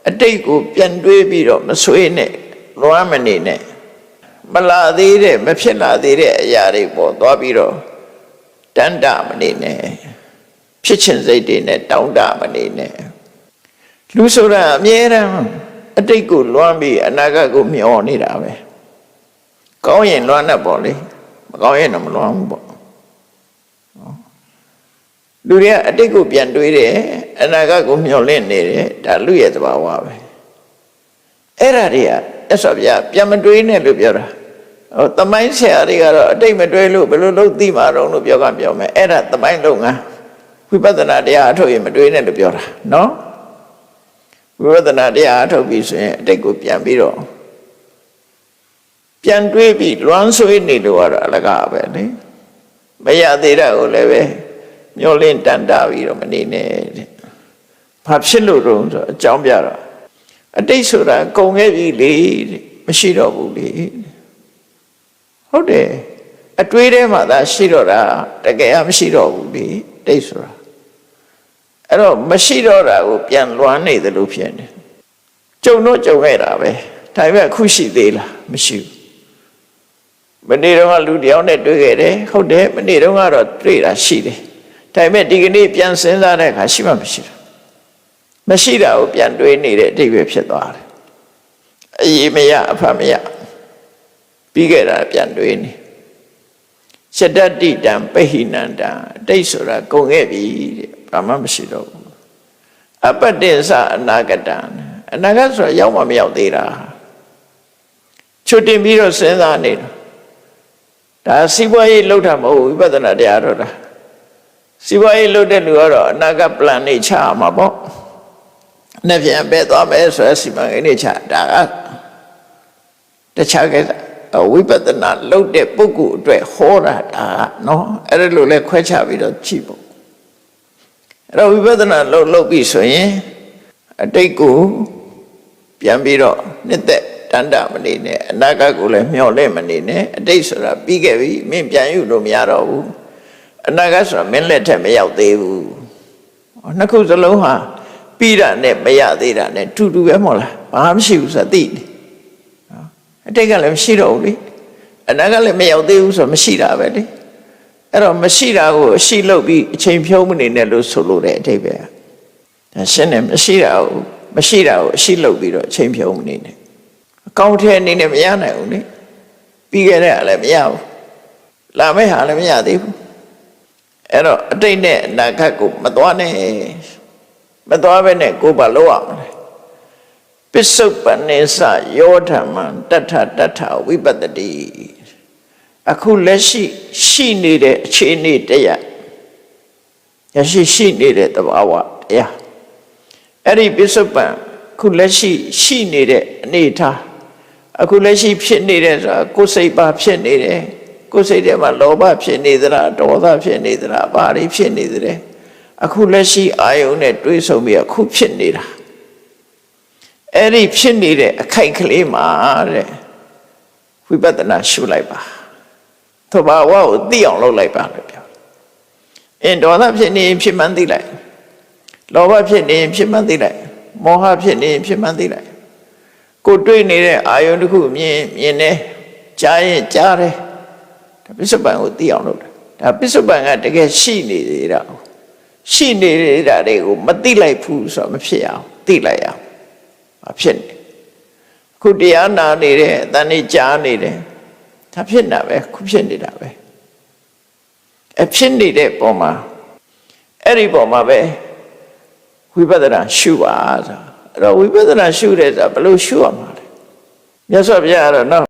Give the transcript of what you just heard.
အတိတ်ကိုပြန်တွေးပြီးတော့မဆွေးနဲ့လွမ်းမနေနဲ့မလာသေးတဲ့မဖြစ်လာသေးတဲ့အရာတွေပေါ်သွားပြီးတော့တန်တာမနေနဲ့ဖြစ်ချင်စိတ်တွေနဲ့တောင်းတမနေနဲ့လူဆိုတာအမြဲတမ်းအတိတ်ကိုလွမ်းပြီးအနာဂတ်ကိုမျှော်နေတာပဲကောင်းရင်လွမ်းတတ်ပေါ့လေမကောင်းရင်တော့မလွမ်းဘူးပေါ့လူတွေကအတိတ်ကိုပြန်တွေးတယ်အနာဂတ်ကိုမျှော်လင့်နေတယ်ဒါလူရဲ့သဘာဝပဲအဲ့ဒါတွေကအဲ့ဆိုဗျာပြန်မတွေးနဲ့လို့ပြောတာသမိုင်းဆရာတွေကတော့အတိတ်မတွေးလို့ဘယ်လိုလုပ်သိမှာတော့လို့ပြောမယ်အဲ့ဒါသမိုင်းလုပ်ငန်းဝိပဿနာတရားအထုတ်ရင်မတွေးနဲ့လို့ပြောတာနော်ဝိပဿနာတရားအထုတ်ပြီးဆိုရင်အတိတ်ကိုပြန်ပြီးတော့ပြန်တွေးပြီးလွမ်းဆွေးနေလို့ကတော့အလကားပဲလေမရသေးတာကိုလည်းပဲမျောလင့်တန်တာပြီးတော့မနေနဲ့တဲ့ဘာဖြစ်လို့တော့ဆိုအကြောင်းပြတော့အတိတ်ဆိုတာကုန်ခဲ့ပြီလေတဲ့မရှိတော့ဘူးလေဟုတ်တယ်အတွေးထဲမှာသာရှိတော့တာတကယ်မရှိတော့ဘူးလေတိတ်ဆိုတာအဲ့တော့မရှိတော့တာကိုပြန်လွမ်းနေတယ်လို့ဖြစ်နေကြုံတော့ကြုံခဲ့တာပဲဒါပေမဲ့အခုရှိသေးလားမရှိဘူးမနေ့တုန်းကလူတယောက်နဲ့တွေ့ခဲ့တယ်ဟုတ်တယ်မနေ့တုန်းကတော့တွေ့တာရှိတယ်ဒါပေမဲ့ဒီကနေ့ပြန်စဉ်းစားတဲ့အခါရှိမှမရှိတာမရှိတာကိုပြန်တွေးနေတဲ့အတိတ်ပဲဖြစ်သွားတယ်အရေးမရအဖမရပြီးခဲ့တာပြန်တွေးနေစတ္တတိတံပဟိနန္တံအတိတ်ဆိုတာကုန်ခဲ့ပြီတဲ့ဘာမှမရှိတော့ဘူးအပတ္တိသအနာဂတံအနာဂတ်ဆိုတာရောက်မှမရောက်သေးတာချွတ်တင်ပြီးတော့စဉ်းစားနေတာဒါစီးပွားရေးလှုပ်တာမဟုတ်ဝိပဿနာတရားတော့တာစီးပွားရေးလှုပ်တဲ့လူကတော့အနာဂတ် plan နေချရမှာပေါ့နှစ်ပြန်ပဲသွားမယ်ဆိုရစီမံကိန်းနေချဒါကတခြားကိစ္စဝိပဿနာလှုပ်တဲ့ပုဂ္ဂိုလ်အတွက်ဟောတာဒါနော်အဲ့ဒါလိုလဲခွဲခြားပြီးတော့ကြည့်ပေါ့အဲ့တော့ဝိပဿနာလှုပ်ပြီးဆိုရင်အတိတ်ကိုပြန်ပြီးတော့နှစ်သက်တန်တာမနေနဲ့အနာဂတ်ကိုလည်းမျှော်လင့်မနေနဲ့အတိတ်ဆိုတာပြီးခဲ့ပြီမင်းပြန်ယူလို့မရတော့ဘူးအနာဂတ်ဆိုတာမင်းလက်ထက်မရောက်သေးဘူးနှစ်ခုစလုံးဟာပြီးတာနဲ့မရသေးတာနဲ့တူတူပဲမဟုတ်လားဘာမှမရှိဘူးဆိုတာသိနေအတိတ်ကလည်းမရှိတော့ဘူးလေအနာဂတ်လည်းမရောက်သေးဘူးဆိုတော့မရှိတာပဲလေအဲ့တော့မရှိတာကိုအရှိလုပ်ပြီးအချိန်ဖြုံးမနေနဲ့လို့ဆိုလို့တဲ့အတိတ်ပဲဒါရှင်းတယ်မရှိတာကိုအရှိလုပ်ပြီးတော့အချိန်ဖြုံးမနေနဲ့အကောင့်ထဲအနေနဲ့မရနိုင်ဘူးလေပြီးခဲ့တဲ့ဟာလည်းမရဘူးလာမယ့်ဟာလည်းမရသေးဘူးအဲ့တော့အတိတ်နဲ့အနာဂတ်ကိုမသွားနဲ့မသွားဘဲနဲ့ကိုယ်ဘာလုပ်ရမလဲပစ္စုပန်နေစယောဓမ္မတထဝိပတ္တိအခုလက်ရှိနေတဲ့အခြေအနေတရားရရှိနေတဲ့သဘာဝတရားအဲ့ဒီပစ္စုပန်အခုလက်ရှိနေတဲ့အနေထားအခုလက်ရှိဖြစ်နေတဲ့ဆိုတာကိုယ်စိတ်ပါဖြစ်နေတယ်ကိုယ်စိတ်ထဲမှာလောဘဖြစ်နေသလားဒေါသဖြစ်နေသလားဘာတွေဖြစ်နေသလဲအခုလက်ရှိအာယုန်နဲ့တွေးဆုံပြီးအခုဖြစ်နေတာအဲ့ဒီဖြစ်နေတဲ့အခိုက်ကလေးမှာတဲ့ဝိပဿနာရှုလိုက်ပါသဘာဝကိုသိအောင်လုပ်လိုက်ပါလို့ပြောဒေါသဖြစ်နေရင်ဖြစ်မှန်းသိလိုက်လောဘဖြစ်နေရင်ဖြစ်မှန်းသိလိုက်မောဟဖြစ်နေရင်ဖြစ်မှန်းသိလိုက်ကိုတွေးနေတဲ့အာယုန်တစ်ခုမြင်နေကြားရင်ကြားတယ်ဒါပစ္စုပန်ကိုသိအောင်လုပ်တယ်ဒါပစ္စုပန်ကတကယ်ရှိနေသေးတာရှိနေတာတွေကိုမသိလိုက်ဘူးဆိုတော့မဖြစ်အောင်သိလိုက်အောင်ဖြစ်နေခုတရားနာနေတယ်အတန်နေကြားနေတယ်ဒါဖြစ်နေတာပဲခုဖြစ်နေတာပဲဖြစ်နေတဲ့ပုံမှာအဲ့ဒီပုံမှာပဲဝိပဿနာရှုပါဆိုအဲ့တော့ဝိပဿနာရှုတယ်ဆိုတာဘယ်လိုရှုရမှာလဲမြတ်စွာဘုရားကတော့နော်